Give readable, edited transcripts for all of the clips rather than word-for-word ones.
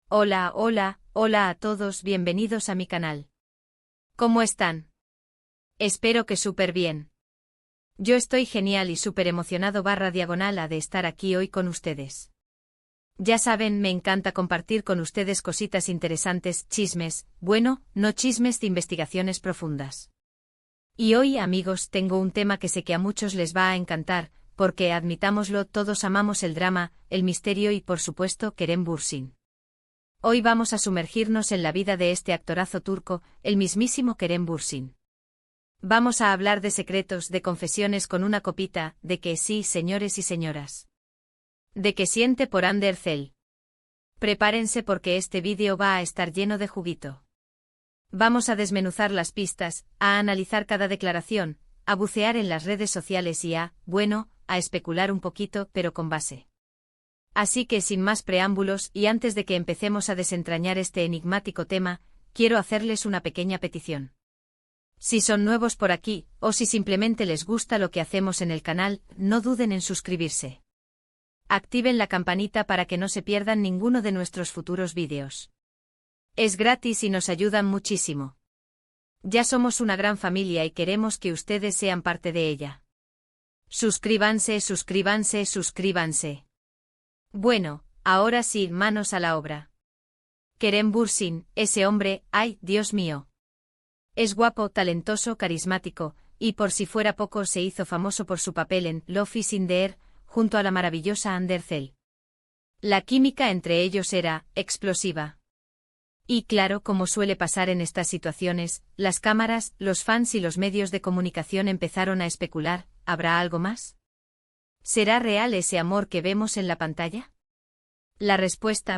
Hola, hola, hola a todos, bienvenidos a mi canal. ¿Cómo están? Espero que súper bien. Yo estoy genial y súper emocionado /diagonal de estar aquí hoy con ustedes. Ya saben, me encanta compartir con ustedes cositas interesantes, chismes, bueno, no chismes de investigaciones profundas. Y hoy, amigos, tengo un tema que sé que a muchos les va a encantar, porque, admitámoslo, todos amamos el drama, el misterio y, por supuesto, Kerem Bürsin. Hoy vamos a sumergirnos en la vida de este actorazo turco, el mismísimo Kerem Bürsin. Vamos a hablar de secretos, de confesiones con una copita, de que sí, señores y señoras. De que siente por Hande Erçel. Prepárense porque este vídeo va a estar lleno de juguito. Vamos a desmenuzar las pistas, a analizar cada declaración, a bucear en las redes sociales y a especular un poquito, pero con base. Así que sin más preámbulos y antes de que empecemos a desentrañar este enigmático tema, quiero hacerles una pequeña petición. Si son nuevos por aquí, o si simplemente les gusta lo que hacemos en el canal, no duden en suscribirse. Activen la campanita para que no se pierdan ninguno de nuestros futuros vídeos. Es gratis y nos ayudan muchísimo. Ya somos una gran familia y queremos que ustedes sean parte de ella. Suscríbanse, suscríbanse, suscríbanse. Bueno, ahora sí, manos a la obra. Kerem Bürsin, ese hombre, ¡ay, Dios mío! Es guapo, talentoso, carismático, y por si fuera poco se hizo famoso por su papel en Love is in the air, junto a la maravillosa Hande Erçel. La química entre ellos era explosiva. Y claro, como suele pasar en estas situaciones, las cámaras, los fans y los medios de comunicación empezaron a especular, ¿habrá algo más? ¿Será real ese amor que vemos en la pantalla? La respuesta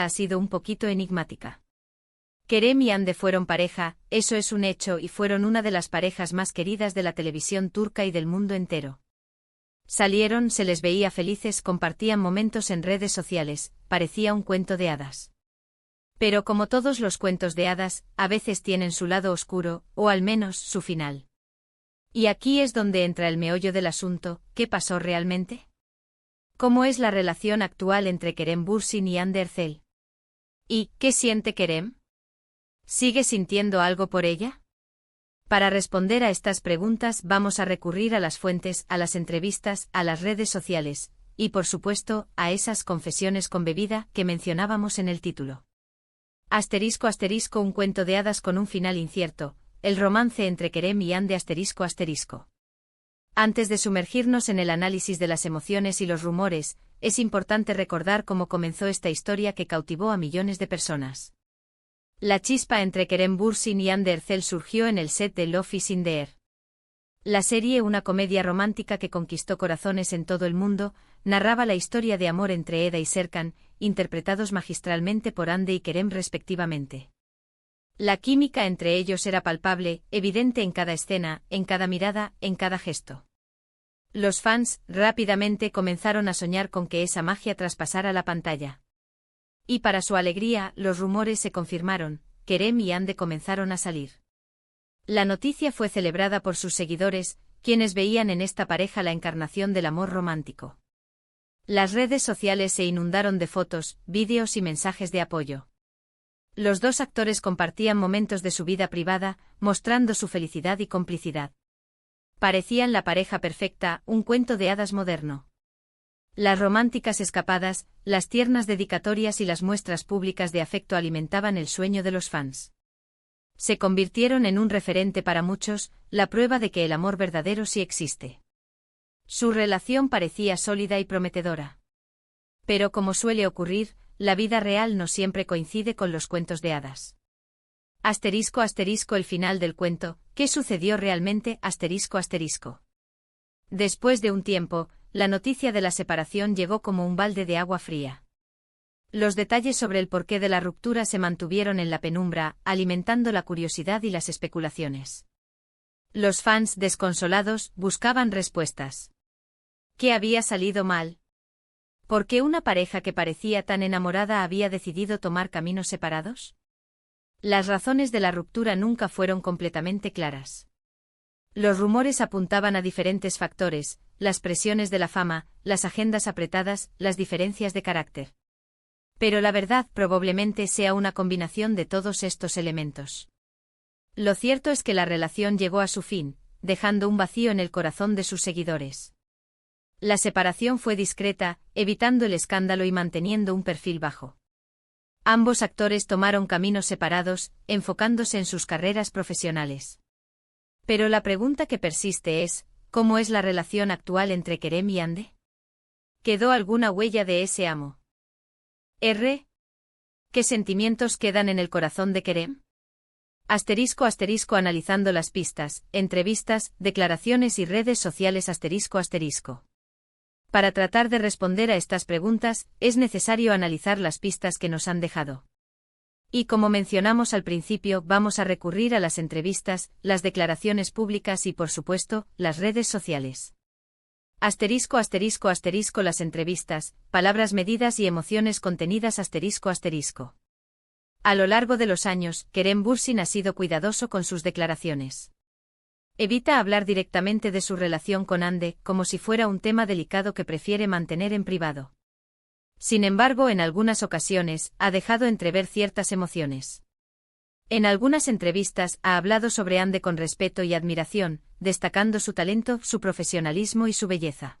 ha sido un poquito enigmática. Kerem y Hande fueron pareja, eso es un hecho y fueron una de las parejas más queridas de la televisión turca y del mundo entero. Salieron, se les veía felices, compartían momentos en redes sociales, parecía un cuento de hadas. Pero como todos los cuentos de hadas, a veces tienen su lado oscuro, o al menos su final. Y aquí es donde entra el meollo del asunto, ¿qué pasó realmente? ¿Cómo es la relación actual entre Kerem Bürsin y Hande Erçel? ¿Y qué siente Kerem? ¿Sigue sintiendo algo por ella? Para responder a estas preguntas vamos a recurrir a las fuentes, a las entrevistas, a las redes sociales, y por supuesto, a esas confesiones con bebida que mencionábamos en el título. Asterisco asterisco un cuento de hadas con un final incierto, el romance entre Kerem y Hande asterisco asterisco. Antes de sumergirnos en el análisis de las emociones y los rumores, es importante recordar cómo comenzó esta historia que cautivó a millones de personas. La chispa entre Kerem Bürsin y Hande Erçel surgió en el set de Love is in the air. La serie, una comedia romántica que conquistó corazones en todo el mundo, narraba la historia de amor entre Eda y Serkan, interpretados magistralmente por Hande y Kerem respectivamente. La química entre ellos era palpable, evidente en cada escena, en cada mirada, en cada gesto. Los fans, rápidamente comenzaron a soñar con que esa magia traspasara la pantalla. Y para su alegría, los rumores se confirmaron, Kerem y Hande comenzaron a salir. La noticia fue celebrada por sus seguidores, quienes veían en esta pareja la encarnación del amor romántico. Las redes sociales se inundaron de fotos, vídeos y mensajes de apoyo. Los dos actores compartían momentos de su vida privada, mostrando su felicidad y complicidad. Parecían la pareja perfecta, un cuento de hadas moderno. Las románticas escapadas, las tiernas dedicatorias y las muestras públicas de afecto alimentaban el sueño de los fans. Se convirtieron en un referente para muchos, la prueba de que el amor verdadero sí existe. Su relación parecía sólida y prometedora. Pero como suele ocurrir, la vida real no siempre coincide con los cuentos de hadas. Asterisco asterisco el final del cuento, ¿qué sucedió realmente? Asterisco asterisco. Después de un tiempo, la noticia de la separación llegó como un balde de agua fría. Los detalles sobre el porqué de la ruptura se mantuvieron en la penumbra, alimentando la curiosidad y las especulaciones. Los fans, desconsolados, buscaban respuestas. ¿Qué había salido mal? ¿Por qué una pareja que parecía tan enamorada había decidido tomar caminos separados? Las razones de la ruptura nunca fueron completamente claras. Los rumores apuntaban a diferentes factores, las presiones de la fama, las agendas apretadas, las diferencias de carácter. Pero la verdad probablemente sea una combinación de todos estos elementos. Lo cierto es que la relación llegó a su fin, dejando un vacío en el corazón de sus seguidores. La separación fue discreta, evitando el escándalo y manteniendo un perfil bajo. Ambos actores tomaron caminos separados, enfocándose en sus carreras profesionales. Pero la pregunta que persiste es, ¿cómo es la relación actual entre Kerem y Hande? ¿Quedó alguna huella de ese amo? ¿Qué sentimientos quedan en el corazón de Kerem? *** Analizando las pistas, entrevistas, declaraciones y redes sociales ***. Para tratar de responder a estas preguntas, es necesario analizar las pistas que nos han dejado. Y como mencionamos al principio, vamos a recurrir a las entrevistas, las declaraciones públicas y, por supuesto, las redes sociales. *******. Las entrevistas, palabras medidas y emociones contenidas ******. A lo largo de los años, Kerem Bürsin ha sido cuidadoso con sus declaraciones. Evita hablar directamente de su relación con Hande, como si fuera un tema delicado que prefiere mantener en privado. Sin embargo, en algunas ocasiones, ha dejado entrever ciertas emociones. En algunas entrevistas, ha hablado sobre Hande con respeto y admiración, destacando su talento, su profesionalismo y su belleza.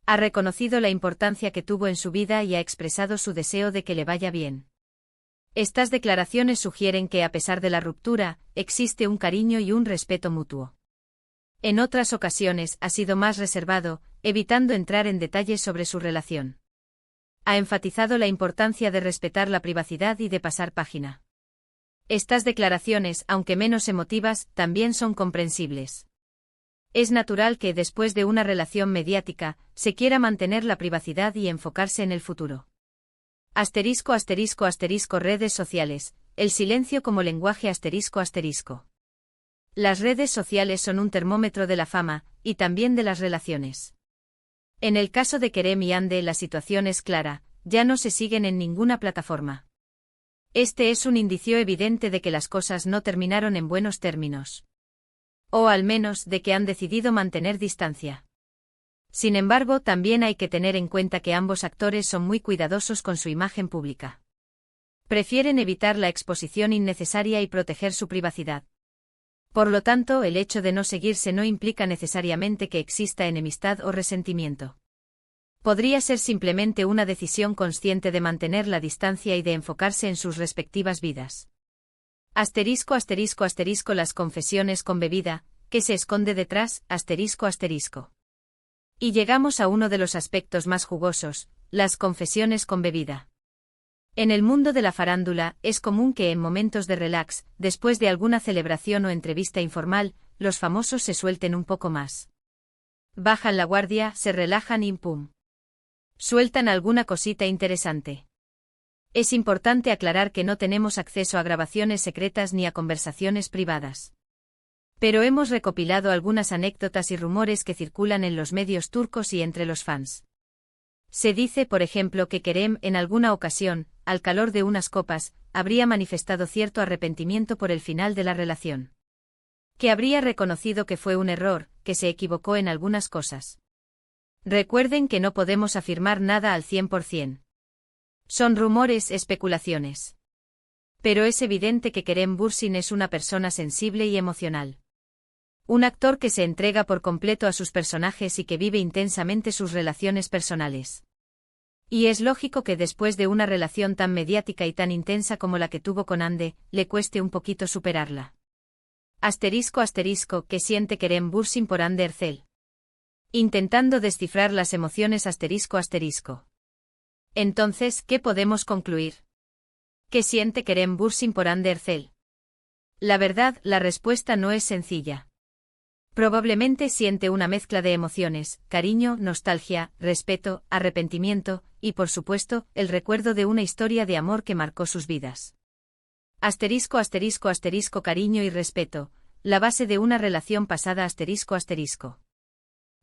Ha reconocido la importancia que tuvo en su vida y ha expresado su deseo de que le vaya bien. Estas declaraciones sugieren que, a pesar de la ruptura, existe un cariño y un respeto mutuo. En otras ocasiones ha sido más reservado, evitando entrar en detalles sobre su relación. Ha enfatizado la importancia de respetar la privacidad y de pasar página. Estas declaraciones, aunque menos emotivas, también son comprensibles. Es natural que, después de una relación mediática, se quiera mantener la privacidad y enfocarse en el futuro. Redes sociales, el silencio como lenguaje ****. Las redes sociales son un termómetro de la fama, y también de las relaciones. En el caso de Kerem y Hande la situación es clara, ya no se siguen en ninguna plataforma. Este es un indicio evidente de que las cosas no terminaron en buenos términos. O al menos de que han decidido mantener distancia. Sin embargo, también hay que tener en cuenta que ambos actores son muy cuidadosos con su imagen pública. Prefieren evitar la exposición innecesaria y proteger su privacidad. Por lo tanto, el hecho de no seguirse no implica necesariamente que exista enemistad o resentimiento. Podría ser simplemente una decisión consciente de mantener la distancia y de enfocarse en sus respectivas vidas. Las confesiones con bebida, ¿qué se esconde detrás? Y llegamos a uno de los aspectos más jugosos, las confesiones con bebida. En el mundo de la farándula, es común que en momentos de relax, después de alguna celebración o entrevista informal, los famosos se suelten un poco más. Bajan la guardia, se relajan y ¡pum! Sueltan alguna cosita interesante. Es importante aclarar que no tenemos acceso a grabaciones secretas ni a conversaciones privadas. Pero hemos recopilado algunas anécdotas y rumores que circulan en los medios turcos y entre los fans. Se dice, por ejemplo, que Kerem, en alguna ocasión, al calor de unas copas, habría manifestado cierto arrepentimiento por el final de la relación. Que habría reconocido que fue un error, que se equivocó en algunas cosas. Recuerden que no podemos afirmar nada al 100%. Son rumores, especulaciones. Pero es evidente que Kerem Bürsin es una persona sensible y emocional. Un actor que se entrega por completo a sus personajes y que vive intensamente sus relaciones personales. Y es lógico que después de una relación tan mediática y tan intensa como la que tuvo con Hande, le cueste un poquito superarla. ¿Qué siente Kerem Bürsin por Hande Erçel? Intentando descifrar las emociones ***. Entonces, ¿qué podemos concluir? ¿Qué siente Kerem Bürsin por Hande Erçel? La verdad, la respuesta no es sencilla. Probablemente siente una mezcla de emociones, cariño, nostalgia, respeto, arrepentimiento, y por supuesto, el recuerdo de una historia de amor que marcó sus vidas. Cariño y respeto, la base de una relación pasada ***.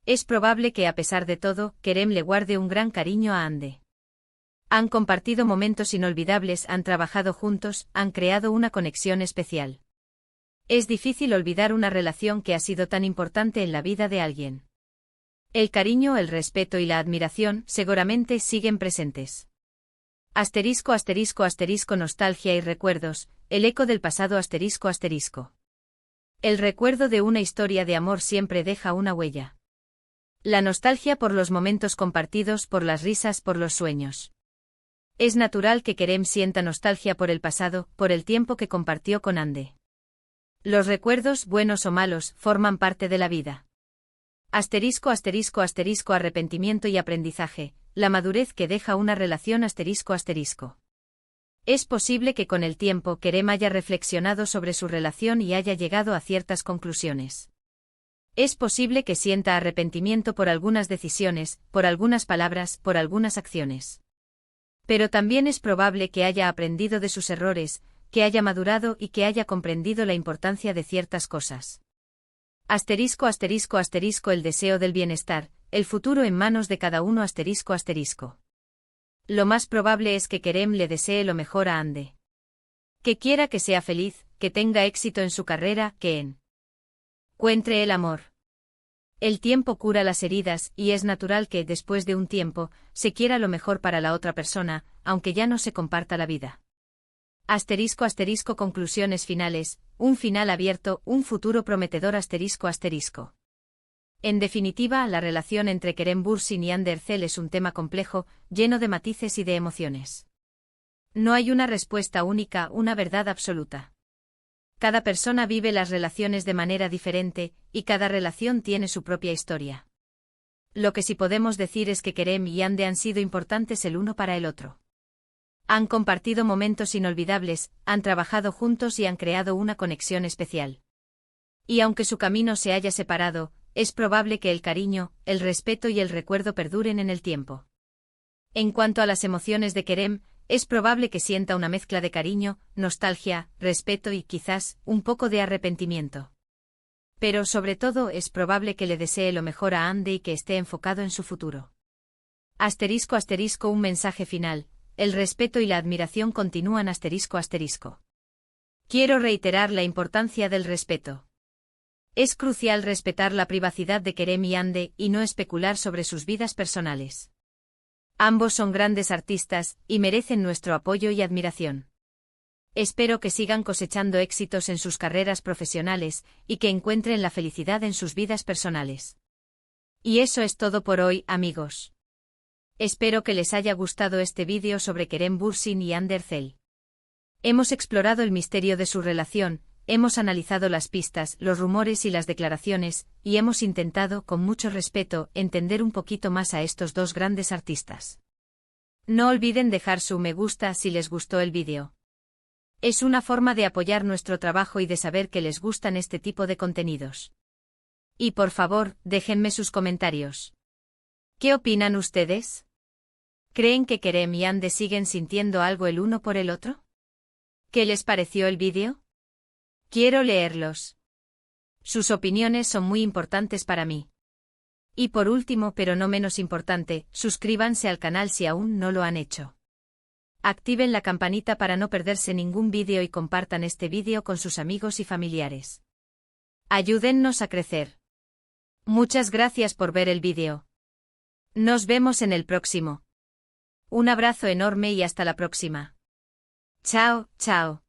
Es probable que a pesar de todo, Kerem le guarde un gran cariño a Hande. Han compartido momentos inolvidables, han trabajado juntos, han creado una conexión especial. Es difícil olvidar una relación que ha sido tan importante en la vida de alguien. El cariño, el respeto y la admiración seguramente siguen presentes. Asterisco asterisco asterisco nostalgia y recuerdos, el eco del pasado asterisco asterisco. El recuerdo de una historia de amor siempre deja una huella. La nostalgia por los momentos compartidos, por las risas, por los sueños. Es natural que Kerem sienta nostalgia por el pasado, por el tiempo que compartió con Ande. Los recuerdos, buenos o malos, forman parte de la vida. Asterisco asterisco asterisco arrepentimiento y aprendizaje, la madurez que deja una relación asterisco asterisco. Es posible que con el tiempo Kerem haya reflexionado sobre su relación y haya llegado a ciertas conclusiones. Es posible que sienta arrepentimiento por algunas decisiones, por algunas palabras, por algunas acciones. Pero también es probable que haya aprendido de sus errores, que haya madurado y que haya comprendido la importancia de ciertas cosas. Asterisco asterisco asterisco el deseo del bienestar, el futuro en manos de cada uno asterisco asterisco. Lo más probable es que Kerem le desee lo mejor a Ande. Que quiera que sea feliz, que tenga éxito en su carrera, que encuentre el amor. El tiempo cura las heridas y es natural que, después de un tiempo, se quiera lo mejor para la otra persona, aunque ya no se comparta la vida. Asterisco asterisco conclusiones finales, un final abierto, un futuro prometedor asterisco asterisco. En definitiva, la relación entre Kerem Bürsin y Hande Erçel es un tema complejo, lleno de matices y de emociones. No hay una respuesta única, una verdad absoluta. Cada persona vive las relaciones de manera diferente, y cada relación tiene su propia historia. Lo que sí podemos decir es que Kerem y Hande han sido importantes el uno para el otro. Han compartido momentos inolvidables, han trabajado juntos y han creado una conexión especial. Y aunque su camino se haya separado, es probable que el cariño, el respeto y el recuerdo perduren en el tiempo. En cuanto a las emociones de Kerem, es probable que sienta una mezcla de cariño, nostalgia, respeto y, quizás, un poco de arrepentimiento. Pero sobre todo es probable que le desee lo mejor a Hande y que esté enfocado en su futuro. Asterisco asterisco un mensaje final, el respeto y la admiración continúan asterisco asterisco. Quiero reiterar la importancia del respeto. Es crucial respetar la privacidad de Kerem y Hande y no especular sobre sus vidas personales. Ambos son grandes artistas y merecen nuestro apoyo y admiración. Espero que sigan cosechando éxitos en sus carreras profesionales y que encuentren la felicidad en sus vidas personales. Y eso es todo por hoy, amigos. Espero que les haya gustado este vídeo sobre Kerem Bürsin y Hande Erçel. Hemos explorado el misterio de su relación, hemos analizado las pistas, los rumores y las declaraciones, y hemos intentado, con mucho respeto, entender un poquito más a estos dos grandes artistas. No olviden dejar su me gusta si les gustó el vídeo. Es una forma de apoyar nuestro trabajo y de saber que les gustan este tipo de contenidos. Y por favor, déjenme sus comentarios. ¿Qué opinan ustedes? ¿Creen que Kerem y Hande siguen sintiendo algo el uno por el otro? ¿Qué les pareció el vídeo? Quiero leerlos. Sus opiniones son muy importantes para mí. Y por último, pero no menos importante, suscríbanse al canal si aún no lo han hecho. Activen la campanita para no perderse ningún vídeo y compartan este vídeo con sus amigos y familiares. Ayúdennos a crecer. Muchas gracias por ver el vídeo. Nos vemos en el próximo. Un abrazo enorme y hasta la próxima. Chao, chao.